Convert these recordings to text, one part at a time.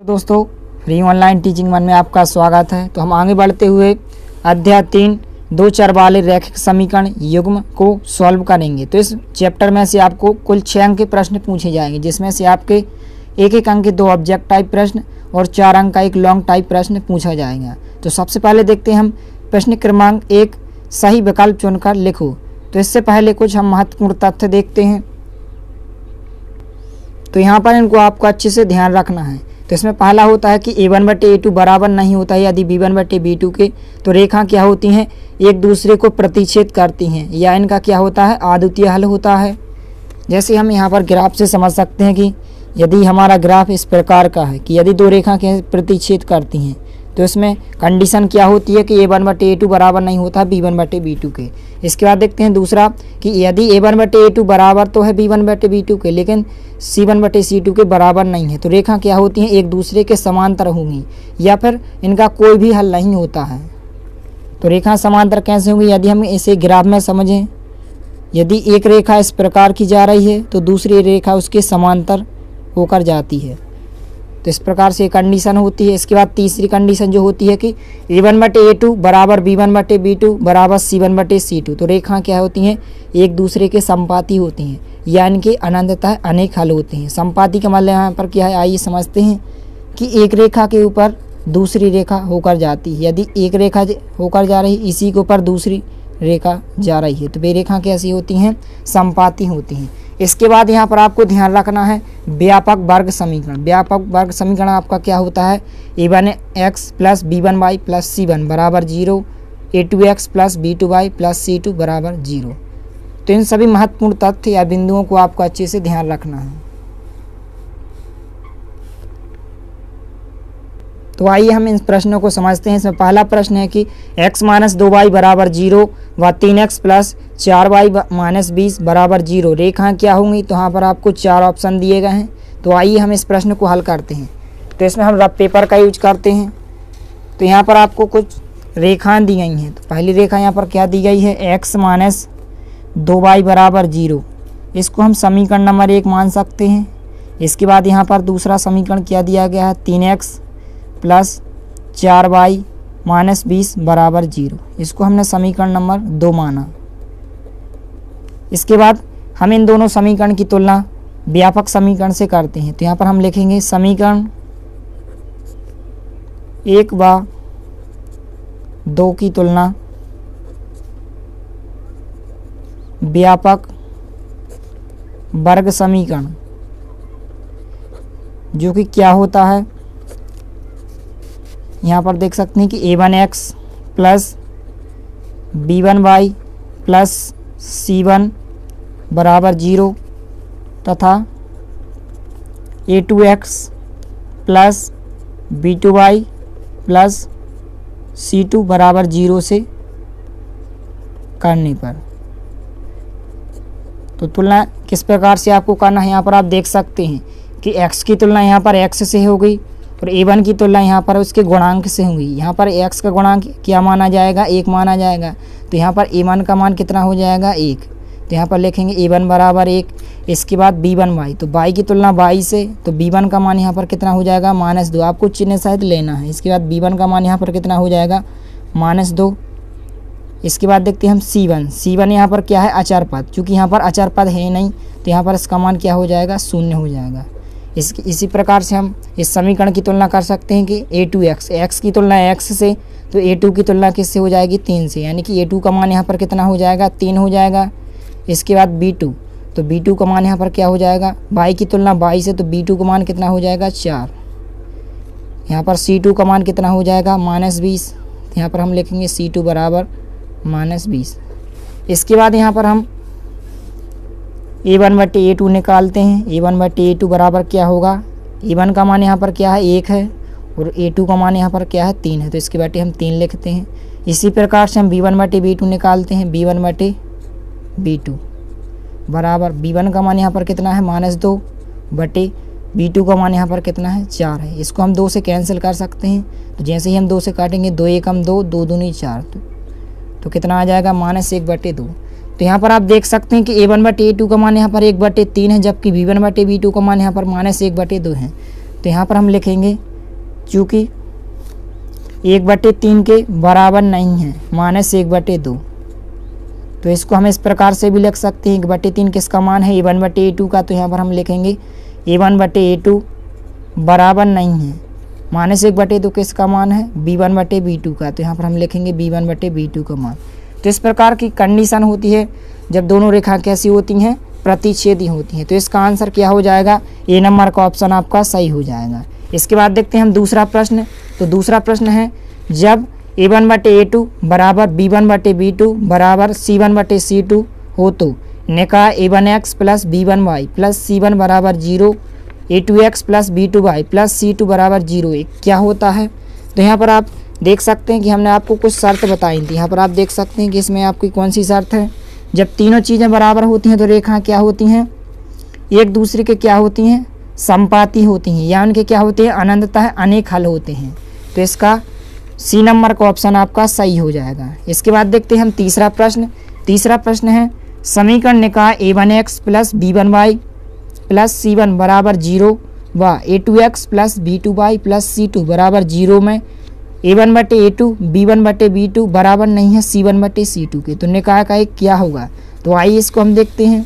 तो दोस्तों free online teaching one में आपका स्वागत है। तो हम आगे बढ़ते हुए अध्याय 3 दो चर वाले रैखिक समीकरण युग्म को सॉल्व करेंगे। तो इस चैप्टर में से आपको कुल 6 अंक के प्रश्न पूछे जाएंगे, जिसमें से आपके एक अंक के 2 ऑब्जेक्ट टाइप प्रश्न और 4 अंक का एक लॉन्ग टाइप प्रश्न पूछा जाएगा। तो सबसे पहले देखते हैं हम प्रश्न क्रमांक 1, सही विकल्प चुनकर लिखो। तो इससे पहले कुछ हम महत्वपूर्ण तथ्य देखते हैं। तो यहाँ पर इनको आपको अच्छे से ध्यान रखना है। तो इसमें पहला होता है कि a1/a2 बराबर नहीं होता है यदि b1/b2 के। तो रेखा क्या होती हैं, एक दूसरे को प्रतिच्छेद करती हैं, या इनका क्या होता है, अद्वितीय हल होता है। जैसे हम यहाँ पर ग्राफ से समझ सकते हैं कि यदि हमारा ग्राफ इस प्रकार का है कि यदि दो रेखा के प्रतिच्छेद करती हैं, तो इसमें कंडीशन क्या होती है कि a1/a2 बराबर नहीं होता है b1/b2 के। इसके बाद देखते हैं दूसरा कि यदि a1/a2 बराबर तो है b1/b2 के, लेकिन c1/c2 के बराबर नहीं है, तो रेखा क्या होती हैं, एक दूसरे के समांतर होंगी, या फिर इनका कोई भी हल नहीं होता है। तो रेखा समांतर कैसे होंगी, यदि हम इसे ग्राफ में समझें, यदि एक रेखा इस प्रकार की जा रही है तो दूसरी रेखा उसके समांतर होकर जाती है। तो इस प्रकार से कंडीशन होती है। इसके बाद तीसरी कंडीशन जो होती है कि a1/a2 बराबर b1/b2 बराबर c1/c2। तो रेखा क्या होती हैं, एक दूसरे के संपाती होती हैं, या इनके अनंततः अनेक हल होते हैं। संपाती का मतलब यहाँ पर क्या है, आइए समझते हैं कि एक रेखा के ऊपर दूसरी रेखा होकर जाती है। यदि एक रेखा होकर जा रही, इसी के ऊपर दूसरी रेखा जा रही है, तो वे रेखा कैसी होती हैं, संपाती होती हैं। इसके बाद यहाँ पर आपको ध्यान रखना है व्यापक वर्ग समीकरण। व्यापक वर्ग समीकरण आपका क्या होता है, a1x plus b1y plus c1 बराबर 0, a2x plus b2y plus c2 बराबर 0। तो इन सभी महत्वपूर्ण तथ्य या बिंदुओं को आपको अच्छे से ध्यान रखना है। तो आइए हम इन प्रश्नों को समझते हैं। इसमें पहला प्रश्न है कि x - 2y बराबर 0 व 3x प्लस 4y - 20 बराबर 0 रेखाएं क्या होंगी। तो यहाँ पर आपको 4 ऑप्शन दिए गए हैं। तो आइए हम इस प्रश्न को हल करते हैं। तो इसमें हम रफ पेपर का यूज करते हैं। तो यहाँ पर आपको कुछ रेखाएं दी गई हैं। तो पहली रेखा यहाँ पर क्या दी गई है, x - 2y बराबर 0। इसको हम समीकरण नंबर 1 मान सकते हैं। इसके बाद यहाँ पर दूसरा समीकरण क्या दिया गया है, 3x प्लस 4y - 20 बराबर 0। इसको हमने समीकरण नंबर 2 माना। इसके बाद हम इन दोनों समीकरण की तुलना व्यापक समीकरण से करते हैं। तो यहाँ पर हम लिखेंगे समीकरण 1 व 2 की तुलना व्यापक वर्ग समीकरण, जो कि क्या होता है, यहाँ पर देख सकते हैं कि a1x plus b1y plus c1 बराबर 0 तथा a2x plus b2y plus c2 बराबर 0 से करने पर। तो तुलना किस प्रकार से आपको करना है, यहाँ पर आप देख सकते हैं कि x की तुलना यहाँ पर x से हो गई और a1 की तुलना यहाँ पर उसके गुणांक से होगी। यहाँ पर x का गुणांक क्या माना जाएगा, 1 माना जाएगा। तो यहाँ पर a1 का मान कितना हो जाएगा, 1। तो यहाँ पर लिखेंगे a1 बराबर 1। इसके बाद b1y, तो y की तुलना y से, तो b1 का मान यहाँ पर कितना हो जाएगा, -2। आपको चिन्ह शायद लेना है। इसके बाद b1 का मान यहाँ पर कितना हो जाएगा, -2। इसके बाद देखते हैं हम c1 यहाँ पर क्या है, अचर पद। चूँकि यहाँ पर अचर पद है नहीं, तो यहाँ पर इसका मान क्या हो जाएगा, 0 हो जाएगा। इसी प्रकार से हम इस समीकरण की तुलना कर सकते हैं कि a2x, x की तुलना x से, तो a2 की तुलना किससे हो जाएगी, 3 से, यानी कि a2 का मान यहाँ पर कितना हो जाएगा, 3 हो जाएगा। इसके बाद b2, तो b2 का मान यहाँ पर क्या हो जाएगा, y की तुलना y से, तो b2 का मान कितना हो जाएगा, 4। यहाँ पर c2 का मान कितना हो जाएगा, -20। यहाँ पर हम लिखेंगे c2 बराबर -20। इसके बाद यहाँ पर हम a1/a2 निकालते हैं। a1/a2 बराबर क्या होगा, a1 का मान यहाँ पर क्या है, 1 है, और a2 का मान यहाँ पर क्या है, 3 है। तो इसके बटे हम 3 लिखते हैं। इसी प्रकार से हम b1/b2 निकालते हैं। b1/b2 बराबर b1 का मान यहाँ पर कितना है, -2 बटे b2 का मान यहाँ पर कितना है, 4 है। इसको हम 2 से कैंसिल कर सकते हैं। तो जैसे ही हम 2 से काटेंगे, 2 एकम 2, 2 दूनी 4, तो कितना आ जाएगा, -1/2। तो यहाँ पर आप देख सकते हैं कि a1/a2 का मान यहाँ पर 1/3 है, जबकि b1/b2 का मान यहाँ पर -1/2 है। तो यहाँ पर हम लिखेंगे चूँकि 1/3 के बराबर नहीं है, -1/2। तो इसको हम इस प्रकार से भी लिख सकते हैं, 1/3 किसका मान है, a1/a2 का। तो यहाँ पर हम लिखेंगे a1/a2 बराबर नहीं है, -1/2 किसका मान है, b1/b2 का। तो यहाँ पर हम लिखेंगे b1/b2 का मान। तो इस प्रकार की कंडीशन होती है जब दोनों रेखा कैसी होती हैं, प्रतिच्छेदी होती हैं। तो इसका आंसर क्या हो जाएगा, ए नंबर का ऑप्शन आपका सही हो जाएगा। इसके बाद देखते हैं हम दूसरा प्रश्न। तो दूसरा प्रश्न है, जब a1/a2 बराबर b1/b2 बराबर c1/c2 हो तो निकाय a1x plus b1y plus c1 बराबर 0, a2x plus b2y plus c2 बराबर 0 क्या होता है। तो यहाँ पर आप देख सकते हैं कि हमने आपको कुछ शर्त बताई थी। यहाँ पर आप देख सकते हैं कि इसमें आपकी कौन सी शर्त है, जब तीनों चीज़ें बराबर होती हैं तो रेखा क्या होती हैं, एक दूसरे के क्या होती हैं, संपाती होती हैं, या उनके क्या होते हैं, अनंततः अनेक हल होते हैं। तो इसका सी नंबर का ऑप्शन आपका सही हो जाएगा। इसके बाद देखते हैं हम तीसरा प्रश्न। तीसरा प्रश्न है, समीकरण निकाय a1x plus b1y plus c1 बराबर 0 व a2x plus b2y plus c2 बराबर 0 में a1/a2 b1/b2 बराबर नहीं है c1/c2 के। तो निकाय का एक क्या होगा। तो आइए इसको हम देखते हैं।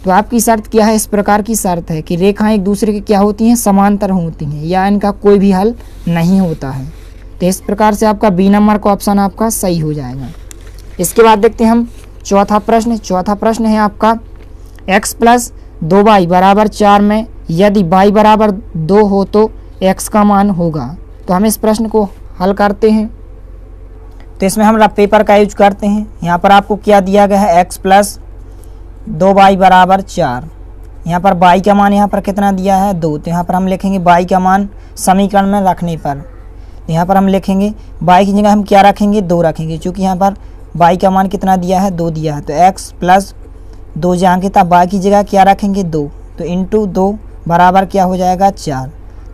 तो आपकी शर्त क्या है, इस प्रकार की शर्त है कि रेखाएं एक दूसरे के क्या होती हैं, समांतर होती हैं, या इनका कोई भी हल नहीं होता है। तो इस प्रकार से आपका बी नंबर का ऑप्शन आपका सही हो जाएगा। इसके बाद देखते हैं हम चौथा प्रश्न। चौथा प्रश्न है आपका, x प्लस 2y बराबर 4 में यदि y बराबर 2 हो तो x का मान होगा। तो हम इस प्रश्न को हल करते हैं। तो इसमें हम रफ पेपर का यूज करते हैं। यहाँ पर आपको क्या दिया गया है, x प्लस 2y बराबर 4। यहाँ पर y का मान यहाँ पर कितना दिया है, 2। तो यहाँ पर हम लिखेंगे y का मान समीकरण में रखने पर यहाँ पर हम लिखेंगे y की जगह हम क्या रखेंगे, 2 रखेंगे, क्योंकि यहाँ पर y का मान कितना दिया है, 2 दिया है। तो x प्लस 2 जहाँ के तब y की जगह क्या रखेंगे, 2। तो इंटू 2 बराबर क्या हो जाएगा, 4।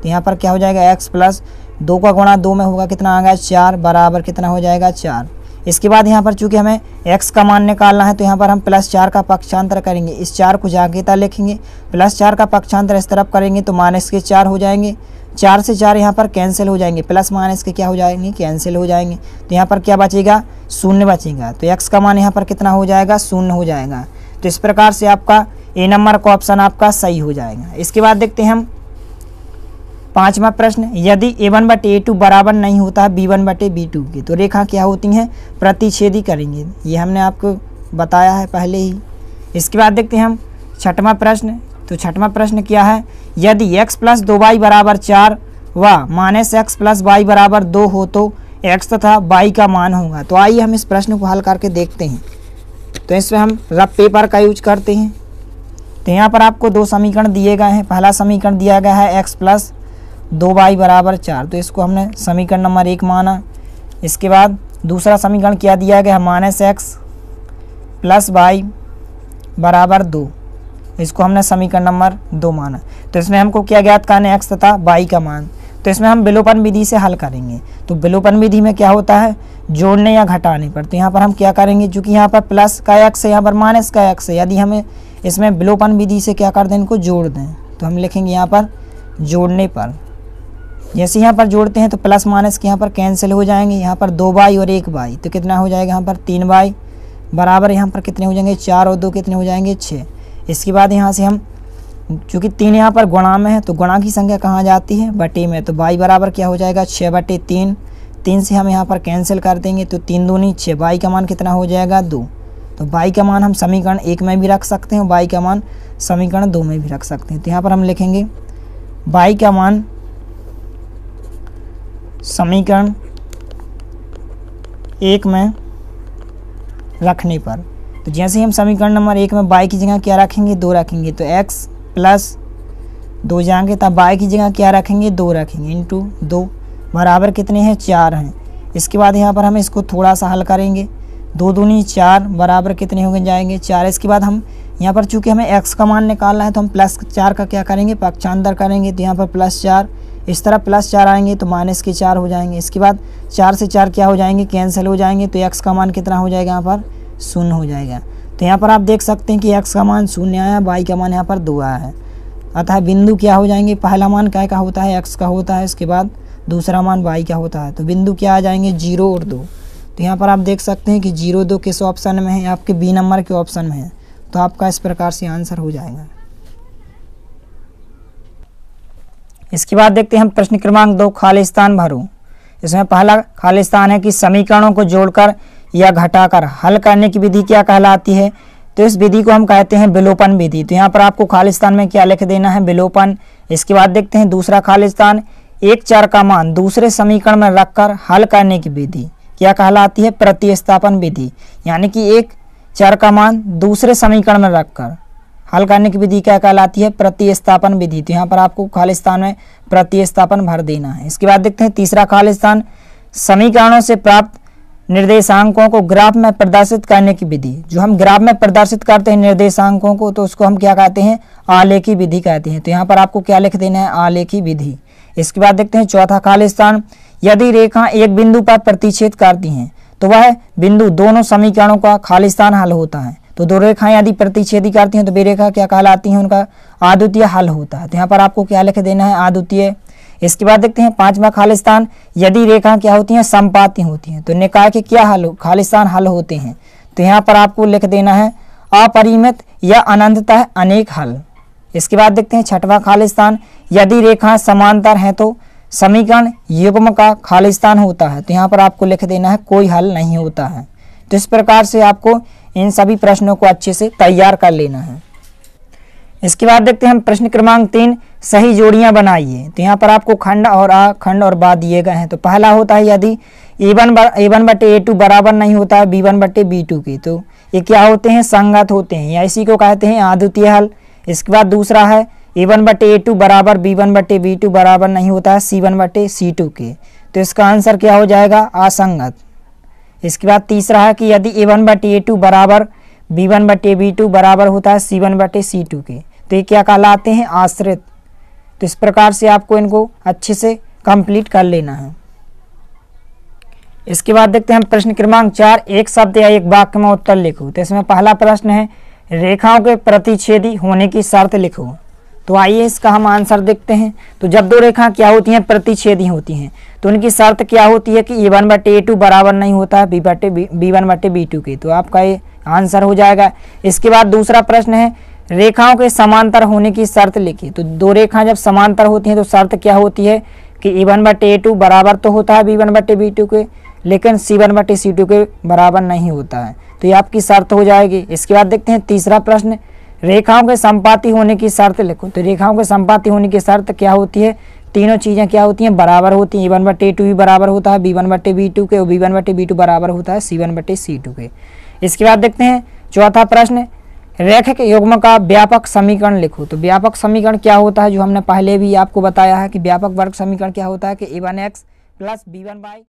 तो यहाँ पर क्या हो जाएगा, x प्लस 2 का गुणा 2 में होगा, कितना आ गया, 4 बराबर कितना हो जाएगा, 4। इसके बाद यहाँ पर चूँकि हमें x का मान निकालना है तो यहाँ पर हम +4 का पक्षांतर करेंगे। इस 4 को जाके तक लिखेंगे, +4 का पक्षांतर इस तरफ करेंगे तो माइनस के 4 हो जाएंगे। 4 से 4 यहाँ पर कैंसिल हो जाएंगे, प्लस माइनस के क्या हो जाएंगे, कैंसिल हो जाएंगे। तो यहाँ पर क्या बचेगा, 0 बचेगा। तो x का मान यहाँ पर कितना हो जाएगा, 0 हो जाएगा। तो इस प्रकार से आपका ए नंबर का ऑप्शन आपका सही हो जाएगा। इसके बाद देखते हैं हम पांचवा प्रश्न, यदि a1/a2 बराबर नहीं होता है b1/b2 की तो रेखा क्या होती हैं, प्रतिच्छेदी करेंगे। ये हमने आपको बताया है पहले ही। इसके बाद देखते हैं हम छठवां प्रश्न। तो छठवां प्रश्न क्या है, यदि x प्लस 2y बराबर 4 व -x प्लस y बराबर 2 हो तो x तथा y का मान होगा। तो आइए हम इस प्रश्न को हल करके देखते हैं। तो इसमें हम रफ पेपर का यूज करते हैं। तो यहाँ पर आपको 2 समीकरण दिए गए हैं। पहला समीकरण दिया गया है x प्लस 2y बराबर 4, तो इसको हमने समीकरण नंबर 1 माना। इसके बाद दूसरा समीकरण क्या दिया गया है, -x प्लस y बराबर 2, इसको हमने समीकरण नंबर 2 माना। तो इसमें हमको क्या ज्ञात करना है, x तथा y का मान। तो इसमें हम विलोपन विधि से हल करेंगे। तो विलोपन विधि में क्या होता है, जोड़ने या घटाने पर। तो यहाँ पर हम क्या करेंगे, चूँकि यहाँ पर प्लस का x है, यहाँ पर माइनस का x है, यदि हमें इसमें विलोपन विधि से क्या कर दें, इनको जोड़ दें, तो हम लिखेंगे यहाँ पर जोड़ने पर। जैसे यहाँ पर जोड़ते हैं तो प्लस माइनस के यहाँ पर कैंसिल हो जाएंगे। यहाँ पर 2y और 1y, तो कितना हो जाएगा, यहाँ पर 3y बराबर यहाँ पर कितने हो जाएंगे, 4 और 2 कितने हो जाएंगे, 6। इसके बाद यहाँ से हम चूँकि 3 यहाँ पर गुणा में है तो गुणा की संख्या कहाँ जाती है, बटे में। तो y बराबर क्या हो जाएगा, 6/3। 3 से हम यहाँ पर कैंसिल कर देंगे तो 3 दूनी 6। y का मान कितना हो जाएगा, 2। तो y का मान हम समीकरण 1 में भी रख सकते हैं, y का मान समीकरण 2 में भी रख सकते हैं। तो यहाँ पर हम लिखेंगे y का मान समीकरण 1 में रखने पर। तो जैसे ही हम समीकरण नंबर 1 में y की जगह क्या रखेंगे, 2 रखेंगे, तो x प्लस 2 जाएंगे तब y की जगह क्या रखेंगे, 2 रखेंगे, इंटू 2 बराबर कितने हैं, 4 हैं। इसके बाद यहाँ पर हम इसको थोड़ा सा हल करेंगे, 2 दूनी 4 बराबर कितने हो जाएंगे, 4। इसके बाद हम यहाँ पर चूँकि हमें x का मान निकालना है तो हम +4 का क्या करेंगे, पक्षांतर करेंगे। तो यहाँ पर +4, इस तरह +4 आएंगे तो माइनस के 4 हो जाएंगे। इसके बाद 4 से 4 क्या हो जाएंगे, कैंसिल हो जाएंगे। तो x का मान कितना हो जाएगा, यहाँ पर 0 हो जाएगा। तो यहाँ पर आप देख सकते हैं कि x का मान 0 आया है, y का मान यहाँ पर 2 आया है। अतः बिंदु क्या हो जाएंगे, पहला मान क्या का होता है, x का होता है, इसके बाद दूसरा मान y का होता है। तो बिंदु क्या आ जाएंगे, 0 और 2। तो यहाँ पर आप देख सकते हैं कि 0, 2 किस ऑप्शन में है, आपके बी नंबर के ऑप्शन में है। तो आपका इस प्रकार से आंसर हो जाएगा। इसके बाद देखते हैं हम प्रश्न क्रमांक 2, खालिस्तान भरो। इसमें पहला खालिस्तान है कि समीकरणों को जोड़कर या घटाकर हल करने की विधि क्या कहलाती है। तो इस विधि को हम कहते हैं विलोपन विधि। तो यहाँ पर आपको खालिस्तान में क्या लिख देना है, विलोपन। इसके बाद देखते हैं दूसरा खालिस्तान, एक चर का मान दूसरे समीकरण में रखकर हल करने की विधि क्या कहलाती है, प्रतिस्थापन विधि। यानी कि एक चर का मान दूसरे समीकरण में रखकर हल करने की विधि क्या कहलाती है, प्रतिस्थापन विधि। तो यहाँ पर आपको खालिस्तान में प्रतिस्थापन भर देना है। इसके बाद देखते हैं तीसरा खालिस्तान, समीकरणों से प्राप्त निर्देशांकों को ग्राफ में प्रदर्शित करने की विधि। जो हम ग्राफ में प्रदर्शित करते हैं निर्देशांकों को, तो उसको हम क्या कहते हैं, आलेखी विधि कहते हैं। तो यहाँ पर आपको क्या लिख देना है, आलेखी विधि। इसके बाद देखते हैं चौथा खालिस्तान, यदि रेखा एक बिंदु पर प्रतिच्छेद करती हैं तो वह बिंदु दोनों समीकरणों का खालिस्तान हल होता है। तो दो रेखाएं यदि प्रतिच्छेदी करती हैं तो वे रेखा क्या कहलाती हैं, उनका अद्वितीय हल होता है। तो यहाँ पर आपको क्या लिख देना है, अद्वितीय। इसके बाद देखते हैं पांचवा खालिस्तान, यदि रेखा क्या होती हैं, समपाती होती हैं तो निकाय के क्या हल खालिस्तान हल होते हैं। तो यहाँ पर आपको लिख देना है अपरिमित या अनंततः अनेक हल। इसके बाद देखते हैं छठवां खालिस्तान, यदि रेखा समांतर हैं तो समीकरण युग्म का खालिस्तान होता है। तो यहाँ पर आपको लिख देना है कोई हल नहीं होता है। तो इस प्रकार से आपको इन सभी प्रश्नों को अच्छे से तैयार कर लेना है। इसके बाद देखते हैं हम प्रश्न क्रमांक 3, सही जोड़ियां बनाइए। तो यहाँ पर आपको खंड और आ, खंड और बा दिए गए हैं। तो पहला होता है यदि a1 बटे a2 बराबर नहीं होता है b1 बटे b2 के, तो ये क्या होते हैं, संगत होते हैं, या इसी को कहते हैं अद्वितीय हल। इसके बाद दूसरा है a1 बटे a2 बराबर b1 बटे b2 बराबर नहीं होता है c1 बटे c2 के, तो इसका आंसर क्या हो जाएगा, असंगत। इसके बाद तीसरा है कि यदि a1 बटे a2 बराबर b1 बटे b2 बराबर होता है c1 बटे c2 के, तो ये क्या कहलाते हैं, आश्रित। तो इस प्रकार से आपको इनको अच्छे से कंप्लीट कर लेना है। इसके बाद देखते हैं हम प्रश्न क्रमांक 4, एक शब्द या एक वाक्य में उत्तर लिखो। तो इसमें पहला प्रश्न है रेखाओं के प्रतिच्छेदी होने की शर्त लिखो। तो आइए इसका हम आंसर देखते हैं। तो जब दो रेखा क्या होती हैं, प्रतिच्छेदी होती हैं, तो उनकी शर्त क्या होती है कि a1 बटे a2 बराबर नहीं होता है b1 बटे b2 के, तो आपका ये आंसर हो जाएगा। इसके बाद दूसरा प्रश्न है रेखाओं के समांतर होने की शर्त लिखिए। तो दो रेखा जब समांतर होती हैं तो शर्त क्या होती है कि a1 बटे a2 बराबर तो होता है b1 बटे b2 के, लेकिन c1 बटे c2 के बराबर नहीं होता है। तो ये आपकी शर्त हो जाएगी। इसके बाद देखते हैं तीसरा प्रश्न, रेखाओं के समपाती होने की शर्त लिखो। तो रेखाओं के समपाती होने की शर्त क्या होती है, तीनों चीज़ें क्या होती हैं, बराबर होती हैं। a1 बटे a2 भी बराबर होता है b1 बटे b2 के, और b1 बटे b2 बराबर होता है c1 बटे c2 के। इसके बाद देखते हैं चौथा प्रश्न, रैखिक युग्म का व्यापक समीकरण लिखो। तो व्यापक समीकरण क्या होता है, जो हमने पहले भी आपको बताया है कि व्यापक वर्ग समीकरण क्या होता है कि a1x प्लस b1y